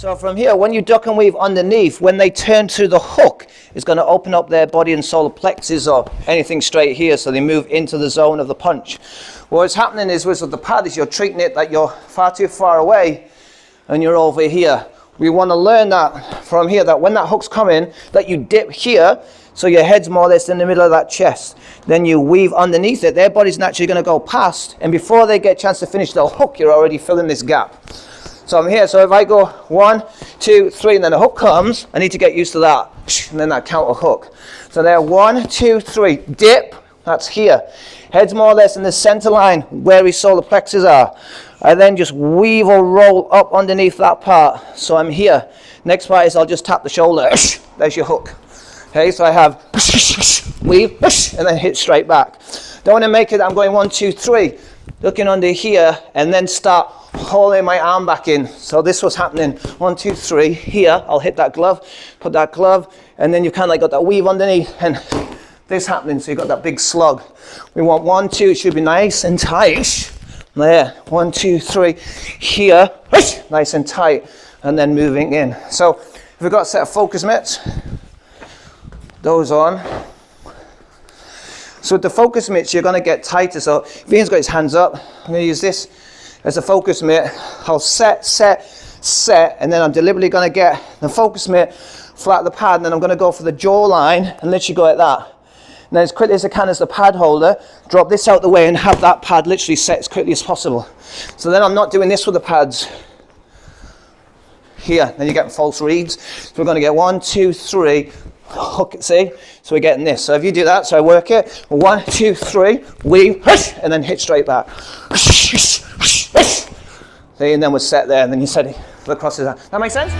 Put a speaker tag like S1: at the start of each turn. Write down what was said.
S1: So from here, when you duck and weave underneath, when they turn to the hook, it's going to open up their body and solar plexus or anything straight here, so they move into the zone of the punch. What's happening is with the pad is you're treating it that you're far too far away and you're over here. We want to learn that from here, that when that hook's coming, that you dip here, so your head's more or less in the middle of that chest. Then you weave underneath it. Their body's naturally going to go past, and before they get a chance to finish the hook, you're already filling this gap. So I'm here, so if I go 1, 2, 3, and then the hook comes, I need to get used to that, and then that counter hook. So there, 1, 2, 3, dip, that's here. Head's more or less in the center line where his solar plexus are. I then just weave or roll up underneath that part. So I'm here. Next part is I'll just tap the shoulder. There's your hook. Okay, so I have weave, and then hit straight back. Don't want to make it, I'm going 1, 2, 3, looking under here, and then start holding my arm back in. So this was happening, 1, 2, 3, here, I'll hit that glove, put that glove, and then you kind of like got that weave underneath, and this happening, so you got that big slug. We want 1, 2, it should be nice and tight. There, 1, 2, 3, here, nice and tight, and then moving in. So if we've got a set of focus mitts, those on. So with the focus mitts, you're going to get tighter. So if Ian's got his hands up, I'm going to use this as a focus mitt. I'll set, and then I'm deliberately going to get the focus mitt flat the pad, and then I'm going to go for the jaw line and literally go like that. And then as quickly as I can as the pad holder, drop this out the way and have that pad literally set as quickly as possible. So then I'm not doing this with the pads here, then you get false reads. So we're going to get 1, 2, 3, hook it, see? So we're getting this. So if you do that, so I work it, 1, 2, 3, weave, and then hit straight back. See, and then we're set there, and then you set it across his hand. That make sense?